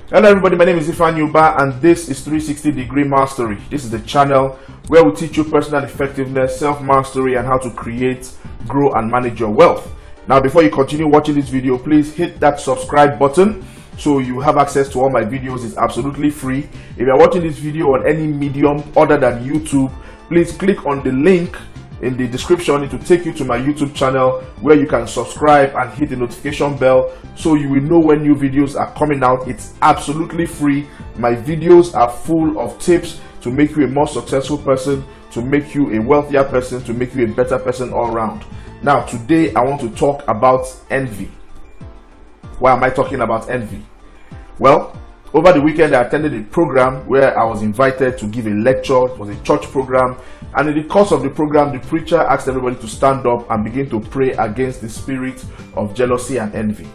Hello everybody, my name is Ifan Yuba and this is 360 Degree Mastery. This is the channel where we teach you personal effectiveness, self-mastery and how to create, grow and manage your wealth. Now before you continue watching this video, please hit that subscribe button so you have access to all my videos. It's absolutely free. If you're watching this video on any medium other than YouTube, please click on the link in the description. It will take you to my YouTube channel where you can subscribe and hit the notification bell so you will know when new videos are coming out. It's absolutely free. My videos are full of tips to make you a more successful person, to make you a wealthier person, to make you a better person all around. Now today I want to talk about envy. Why am I talking about envy? Well, over the weekend I attended a program where I was invited to give a lecture. It was a church program, and in the course of the program the preacher asked everybody to stand up and begin to pray against the spirit of jealousy and envy.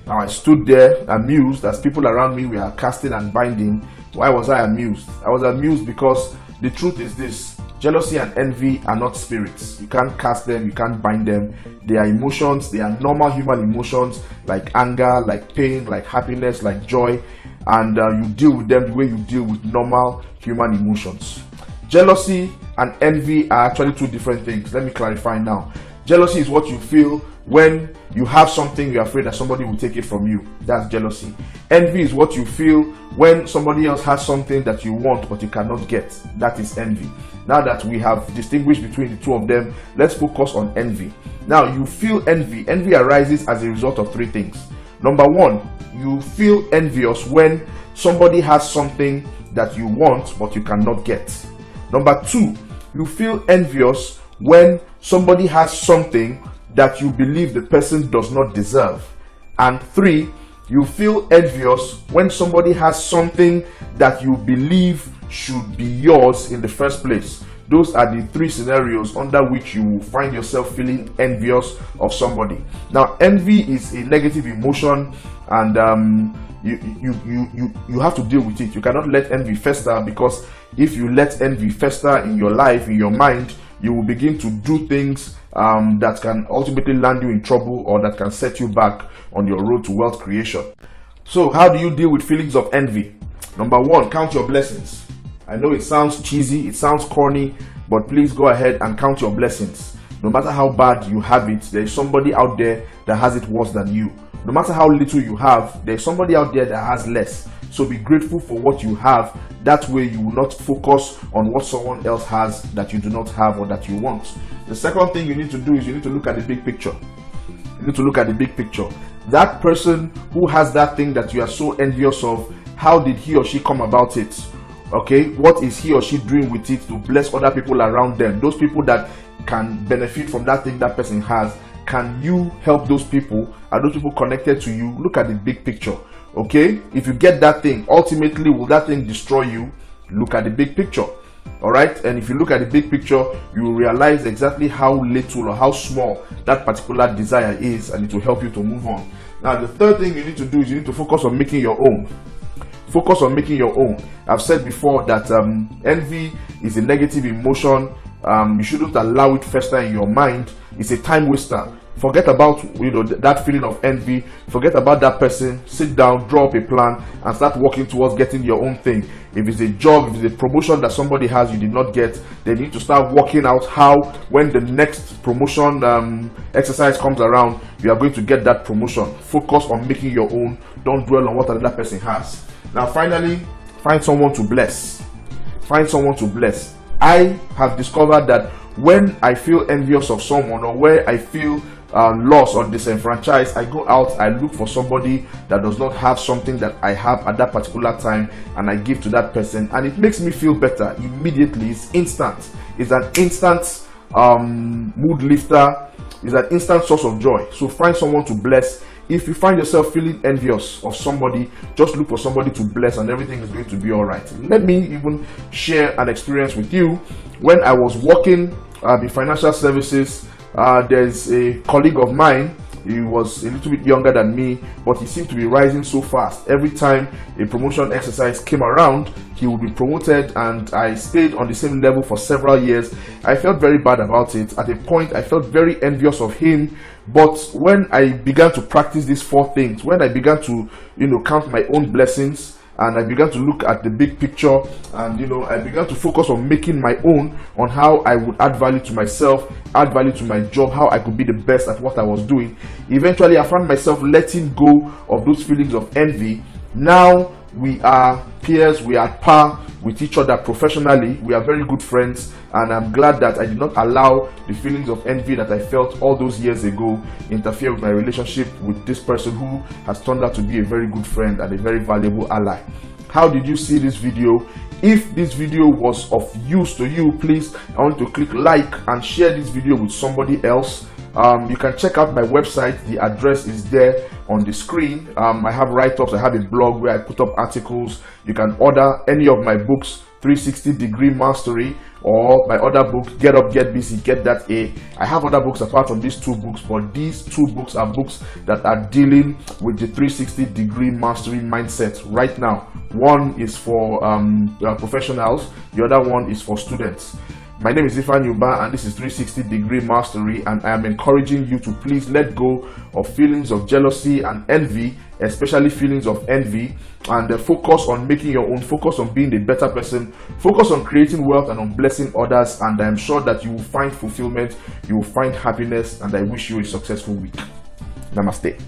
Now I stood there amused as people around me were casting and binding. Why was I amused? I was amused because the truth is this: jealousy and envy are not spirits. You can't cast them, you can't bind them. They are emotions. They are normal human emotions like anger, like pain, like happiness, like joy, and you deal with them the way you deal with normal human emotions. Jealousy and envy are actually two different things. Let me clarify now. Jealousy is what you feel when you have something you're afraid that somebody will take it from you. That's jealousy. Envy is what you feel when somebody else has something that you want but you cannot get. That is envy. Now that we have distinguished between the two of them, let's focus on envy. Now you feel envy. Envy arises as a result of three things. Number one, you feel envious when somebody has something that you want but you cannot get. Number two, you feel envious when somebody has something that you believe the person does not deserve. And three, you feel envious when somebody has something that you believe should be yours in the first place. Those are the three scenarios under which you will find yourself feeling envious of somebody. Now, envy is a negative emotion, and you have to deal with it. You cannot let envy fester, because if you let envy fester in your life, in your mind, you will begin to do things that can ultimately land you in trouble, or that can set you back on your road to wealth creation. So how do you deal with feelings of envy? Number one, count your blessings. I know it sounds cheesy, it sounds corny, but please go ahead and count your blessings. No matter how bad you have it, there is somebody out there that has it worse than you. No matter how little you have, there is somebody out there that has less. So be grateful for what you have. That way you will not focus on what someone else has that you do not have or that you want. The second thing you need to do is you need to look at the big picture. You need to look at the big picture. That person who has that thing that you are so envious of, how did he or she come about it? Okay, what is he or she doing with it to bless other people around them? Those people that can benefit from that thing that person has, can you help those people? Are those people connected to you? Look at the big picture. Okay, if you get that thing, ultimately will that thing destroy you? Look at the big picture. All right, and if you look at the big picture, you will realize exactly how little or how small that particular desire is, and it will help you to move on. Now the third thing you need to do is you need to focus on making your own. Focus on making your own. I've said before that envy is a negative emotion. You shouldn't allow it fester in your mind. It's a time waster. Forget about that feeling of envy. Forget about that person. Sit down, draw up a plan, and start working towards getting your own thing. If it's a job, if it's a promotion that somebody has you did not get, then you need to start working out how, when the next promotion exercise comes around, you are going to get that promotion. Focus on making your own. Don't dwell on what another person has. Now finally, find someone to bless. Find someone to bless. I have discovered that when I feel envious of someone, or where I feel lost or disenfranchised, I go out, I look for somebody that does not have something that I have at that particular time, and I give to that person, and it makes me feel better immediately. It's instant. It's an instant mood lifter. It's an instant source of joy. So find someone to bless. If you find yourself feeling envious of somebody, just look for somebody to bless and everything is going to be all right. Let me even share an experience with you. When I was working in financial services, there's a colleague of mine. He was a little bit younger than me, but he seemed to be rising so fast. Every time a promotion exercise came around, he would be promoted, and I stayed on the same level for several years. I felt very bad about it. At a point, I felt very envious of him. But when I began to practice these four things, when I began to, count my own blessings, and I began to look at the big picture, and I began to focus on making my own, on how I would add value to myself, add value to my job, how I could be the best at what I was doing. Eventually I found myself letting go of those feelings of envy. Now we are peers, we are at par with each other professionally, we are very good friends, and I'm glad that I did not allow the feelings of envy that I felt all those years ago interfere with my relationship with this person who has turned out to be a very good friend and a very valuable ally. How did you see this video? If this video was of use to you, please, I want to click like and share this video with somebody else. You can check out my website. The address is there on the screen. I have write-ups, I have a blog where I put up articles. You can order any of my books, 360 Degree Mastery, or my other book, Get Up, Get Busy, Get That A. I have other books apart from these 2 books, but these 2 books are books that are dealing with the 360 Degree Mastery mindset right now. One is for professionals, the other one is for students. My name is Ifeanyi Ubah, and this is 360 Degree Mastery, and I am encouraging you to please let go of feelings of jealousy and envy, especially feelings of envy, and focus on making your own, focus on being a better person, focus on creating wealth and on blessing others, and I am sure that you will find fulfillment, you will find happiness, and I wish you a successful week. Namaste.